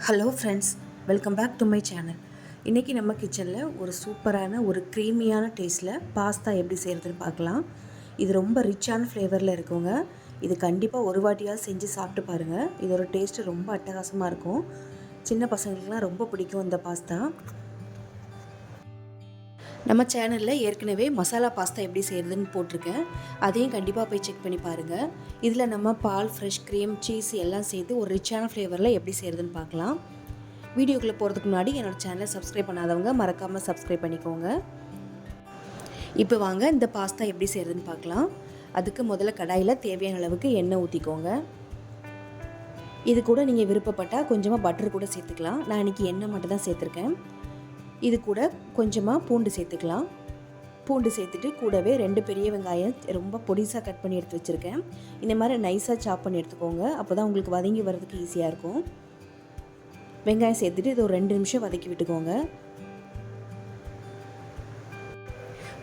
Hello friends, welcome back to my channel. இன்றைக்கி நம்ம கிச்சனில் ஒரு சூப்பரான ஒரு க்ரீமியான டேஸ்ட்டில் பாஸ்தா எப்படி செய்கிறதுன்னு பார்க்கலாம். இது ரொம்ப ரிச்சான ஃப்ளேவரில் இருக்குங்க. இது கண்டிப்பாக ஒரு வாட்டியாக செஞ்சு சாப்பிட்டு பாருங்கள். இதோட டேஸ்ட்டு ரொம்ப அட்டகாசமாக இருக்கும். சின்ன பசங்களுக்குலாம் ரொம்ப பிடிக்கும் இந்த பாஸ்தா. நம்ம சேனலில் ஏற்கனவே மசாலா பாஸ்தா எப்படி செய்கிறதுன்னு போட்டிருக்கேன். அதையும் கண்டிப்பாக போய் செக் பண்ணி பாருங்கள். இதில் நம்ம பால், ஃப்ரெஷ் க்ரீம், சீஸ் எல்லாம் சேர்த்து ஒரு ரிச்சான ஃப்ளேவரில் எப்படி செய்கிறதுன்னு பார்க்கலாம். வீடியோக்குள்ளே போகிறதுக்கு முன்னாடி என்னோடய சேனலை சப்ஸ்கிரைப் பண்ணாதவங்க மறக்காமல் சப்ஸ்கிரைப் பண்ணிக்கோங்க. இப்போ வாங்க இந்த பாஸ்தா எப்படி செய்கிறதுன்னு பார்க்கலாம். அதுக்கு முதல்ல கடாயில் தேவையான அளவுக்கு எண்ணெய் ஊற்றிக்கோங்க. இது கூட நீங்கள் விருப்பப்பட்டால் கொஞ்சமாக பட்டர் கூட சேர்த்துக்கலாம். நான் இன்றைக்கி எண்ணெய் மட்டும் தான் சேர்த்துருக்கேன். இது கூட கொஞ்சமாக பூண்டு சேர்த்துக்கலாம். பூண்டு சேர்த்துட்டு கூடவே 2 பெரிய வெங்காயம் ரொம்ப பொடிசாக கட் பண்ணி எடுத்து வச்சுருக்கேன். இந்த மாதிரி நைஸாக சாப் பண்ணி எடுத்துக்கோங்க. அப்போ தான் உங்களுக்கு வதங்கி வர்றதுக்கு ஈஸியாக இருக்கும். வெங்காயம் சேர்த்துட்டு இது ஒரு 2 நிமிஷம் வதக்கி விட்டுக்கோங்க.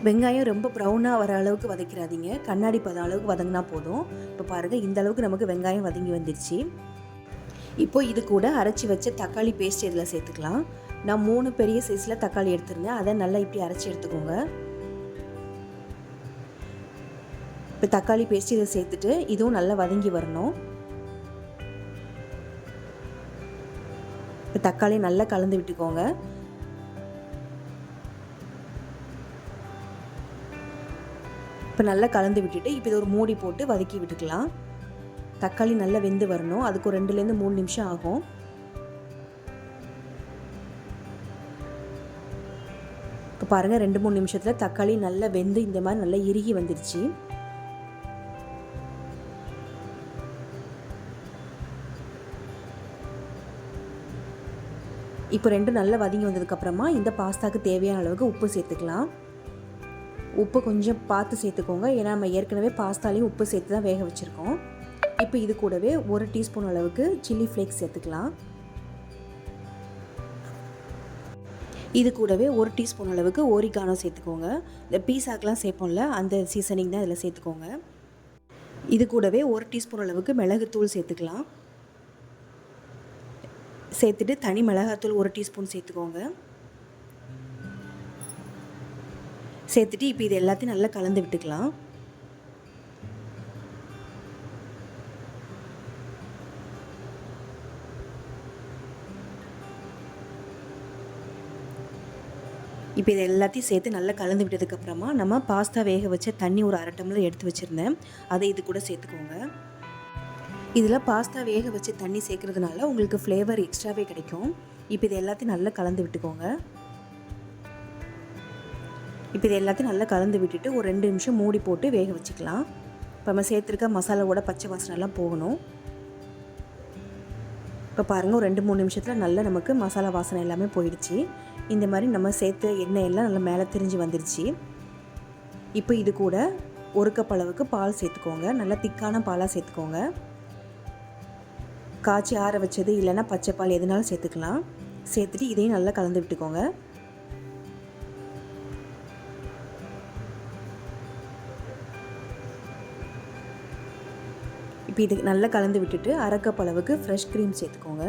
வெங்காயம் ரொம்ப ப்ரௌனாக வர அளவுக்கு வதக்கிறாதீங்க. கண்ணாடி பதம் அளவுக்கு வதங்கினா போதும். இப்போ பாருங்கள், இந்த அளவுக்கு நமக்கு வெங்காயம் வதங்கி வந்துடுச்சு. இப்போது இது கூட அரைச்சி வச்ச தக்காளி பேஸ்ட் இதில் சேர்த்துக்கலாம். நான் 3 பெரிய சைஸில் தக்காளி எடுத்துருந்தேன். அதை நல்லா இப்படி அரைச்சி எடுத்துக்கோங்க. இப்போ தக்காளி பேஸ்ட் இதை சேர்த்துட்டு இதுவும் நல்லா வதங்கி வரணும். இப்போ தக்காளி நல்லா கலந்து விட்டுக்கோங்க. இப்போ நல்லா கலந்து விட்டுட்டு இப்போ இது ஒரு மூடி போட்டு வதக்கி விட்டுக்கலாம். தக்காளி நல்லா வெந்து வரணும். அதுக்கு ஒரு 2லேருந்து 3 நிமிஷம் ஆகும். இப்போ பாருங்கள், 2-3 நிமிஷத்தில் தக்காளி நல்லா வெந்து இந்த மாதிரி நல்லா இறுகி வந்துடுச்சு. இப்போ 2 நல்லா வதங்கி வந்ததுக்கப்புறமா இந்த பாஸ்தாவுக்கு தேவையான அளவுக்கு உப்பு சேர்த்துக்கலாம். உப்பு கொஞ்சம் பார்த்து சேர்த்துக்கோங்க. ஏன்னா நம்ம ஏற்கனவே பாஸ்தாலையும் உப்பு சேர்த்து தான் வேக வச்சுருக்கோம். இப்போ இது கூடவே 1 டீஸ்பூன் அளவுக்கு சில்லி ஃப்ளேக்ஸ் சேர்த்துக்கலாம். இது கூடவே 1 டீஸ்பூன் அளவுக்கு ஓரிகானோ சேர்த்துக்கோங்க. இந்த பீஸாக்கெலாம் சேர்ப்போம்ல, அந்த சீசனிங் தான் இதில் சேர்த்துக்கோங்க. இது கூடவே 1 டீஸ்பூன் அளவுக்கு மிளகுத்தூள் சேர்த்துக்கலாம். சேர்த்துட்டு தனி மிளகாத்தூள் 1 டீஸ்பூன் சேர்த்துக்கோங்க. சேர்த்துட்டு இப்போ இது எல்லாத்தையும் நல்லா கலந்து விட்டுக்கலாம். இப்போ இது எல்லாத்தையும் சேர்த்து நல்லா கலந்து விட்டதுக்கப்புறமா நம்ம பாஸ்தா வேக வச்ச தண்ணி ஒரு 1/2 டம்ளர் எடுத்து வச்சுருந்தேன். அதை இது கூட சேர்த்துக்கோங்க. இதில் பாஸ்தா வேக வச்சு தண்ணி சேர்க்குறதுனால உங்களுக்கு ஃப்ளேவர் எக்ஸ்ட்ராவே கிடைக்கும். இப்போ இது எல்லாத்தையும் நல்லா கலந்து விட்டுக்கோங்க. இப்போ இது எல்லாத்தையும் நல்லா கலந்து விட்டுட்டு ஒரு 2 நிமிஷம் மூடி போட்டு வேக வச்சுக்கலாம். இப்போ நம்ம சேர்த்துருக்க மசாலாவோட பச்சை வாசனைலாம் போகணும். இப்போ பாருங்கள், ஒரு 2-3 நிமிஷத்தில் நல்லா நமக்கு மசாலா வாசனை எல்லாமே போயிடுச்சு. இந்த மாதிரி நம்ம சேர்த்து எண்ணெய் எல்லாம் நல்லா மேலே திரிஞ்சு வந்துடுச்சு. இப்போ இது கூட 1 கப் அளவுக்கு பால் சேர்த்துக்கோங்க. நல்லா திக்கான பாலாக சேர்த்துக்கோங்க. காய்ச்சி ஆற வச்சது இல்லைன்னா பச்சை பால் எதுனாலும் சேர்த்துக்கலாம். சேர்த்துட்டு இதையும் நல்லா கலந்து விட்டுக்கோங்க. இப்போ இது நல்லா கலந்து விட்டுட்டு 1/2 கப் அளவுக்கு ஃப்ரெஷ் க்ரீம் சேர்த்துக்கோங்க.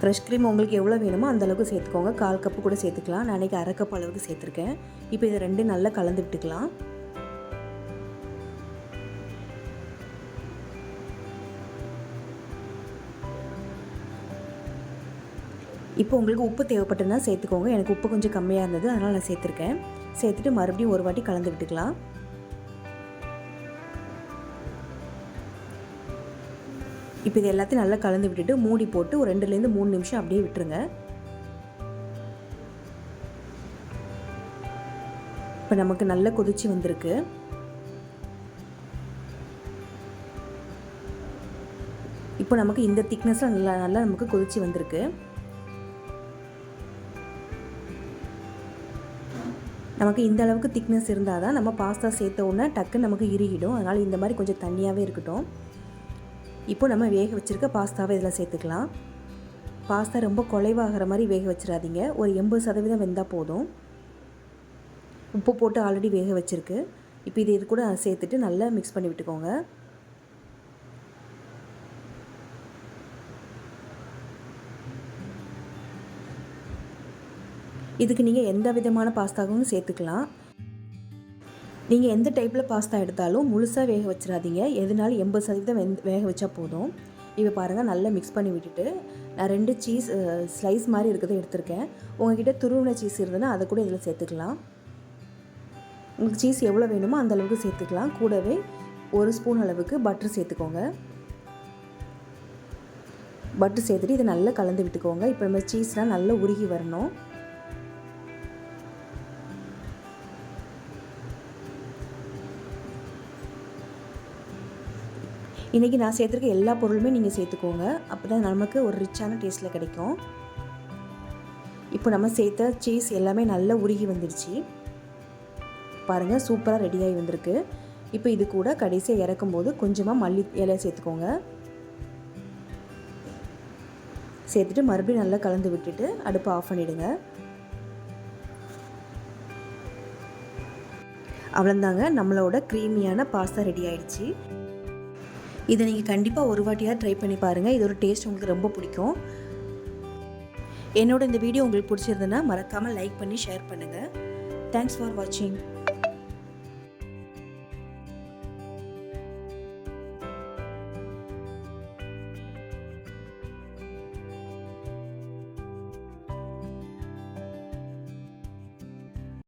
ஃப்ரெஷ் க்ரீம் உங்களுக்கு எவ்வளோ வேணுமோ அந்தளவுக்கு சேர்த்துக்கோங்க. 1/4 கப்பு கூட சேர்த்துக்கலாம். நான் அன்றைக்கி 1/2 கப் அளவுக்கு சேர்த்துருக்கேன். இப்போ இது 2 நல்லா கலந்து விட்டுக்கலாம். இப்போ உங்களுக்கு உப்பு தேவைப்பட்டுன்னா சேர்த்துக்கோங்க. எனக்கு உப்பு கொஞ்சம் கம்மியாக இருந்தது, அதனால் நான் சேர்த்துருக்கேன். சேர்த்துட்டு மறுபடியும் ஒரு வாட்டி கலந்து விட்டுக்கலாம். இப்போ இது எல்லாத்தையும் நல்லா கலந்து விட்டுட்டு மூடி போட்டு ஒரு 2லேருந்து 3 நிமிஷம் அப்படியே விட்டுருங்க. இப்போ நமக்கு நல்லா கொதிச்சு வந்திருக்கு. இப்போ நமக்கு இந்த திக்னஸில் நல்லா நமக்கு கொதிச்சு வந்திருக்கு. நமக்கு இந்த அளவுக்கு திக்னஸ் இருந்தால் தான் நம்ம பாஸ்தா சேர்த்த உடனே டக்குன்னு நமக்கு இறுகிடும். அதனால் இந்த மாதிரி கொஞ்சம் தண்ணியாகவே இருக்கட்டும். இப்போ நம்ம வேக வச்சுருக்க பாஸ்தாவை இதில் சேர்த்துக்கலாம். பாஸ்தா ரொம்ப குலைவாகிற மாதிரி வேக வச்சிடாதீங்க. ஒரு 80% வெந்தால் போதும். உப்பு போட்டு ஆல்ரெடி வேக வச்சுருக்கு. இப்போ இது கூட சேர்த்துட்டு நல்லா மிக்ஸ் பண்ணி விட்டுக்கோங்க. இதுக்கு நீங்கள் எந்த விதமான பாஸ்தாவும் சேர்த்துக்கலாம். நீங்கள் எந்த டைப்பில் பாஸ்தா எடுத்தாலும் முழுசாக வேக வச்சிடாதீங்க. எதுனாலும் 80% வேக வச்சா போதும். இப்போ பாருங்கள், நல்லா மிக்ஸ் பண்ணி விட்டுட்டு நான் 2 சீஸ் ஸ்லைஸ் மாதிரி இருக்கிறத எடுத்திருக்கேன். உங்கள்கிட்ட துருவின சீஸ் இருந்ததுன்னா அதை கூட இதில் சேர்த்துக்கலாம். உங்களுக்கு சீஸ் எவ்வளோ வேணுமோ அந்த அளவுக்கு சேர்த்துக்கலாம். கூடவே 1 ஸ்பூன் அளவுக்கு பட்டர் சேர்த்துக்கோங்க. பட்டர் சேர்த்துட்டு இதை நல்லா கலந்து விட்டுக்கோங்க. இப்போ நம்ம சீஸ்லாம் நல்லா உருகி வரணும். இன்றைக்கி நான் சேர்த்துருக்க எல்லா பொருளுமே நீங்கள் சேர்த்துக்கோங்க. அப்போ தான் நமக்கு ஒரு ரிச்சான டேஸ்ட்டில் கிடைக்கும். இப்போ நம்ம சேர்த்த சீஸ் எல்லாமே நல்லா உருகி வந்துடுச்சு. பாருங்கள், சூப்பராக ரெடியாகி வந்திருக்கு. இப்போ இது கூட கடைசியாக இறக்கும்போது கொஞ்சமாக மல்லி இலை சேர்த்துக்கோங்க. சேர்த்துட்டு மறுபடியும் நல்லா கலந்து விட்டுட்டு அடுப்பை ஆஃப் பண்ணிவிடுங்க. அவ்வளோதாங்க, நம்மளோட க்ரீமியான பாஸ்தா ரெடி ஆகிடுச்சு. இதை நீங்கள் கண்டிப்பாக ஒரு வாட்டியாக ட்ரை பண்ணி பாருங்கள். இதோட டேஸ்ட் உங்களுக்கு ரொம்ப பிடிக்கும். என்னோட இந்த வீடியோ உங்களுக்கு பிடிச்சிருந்ததுன்னா மறக்காமல் லைக் பண்ணி ஷேர் பண்ணுங்கள். தேங்க்ஸ் ஃபார் வாட்சிங்.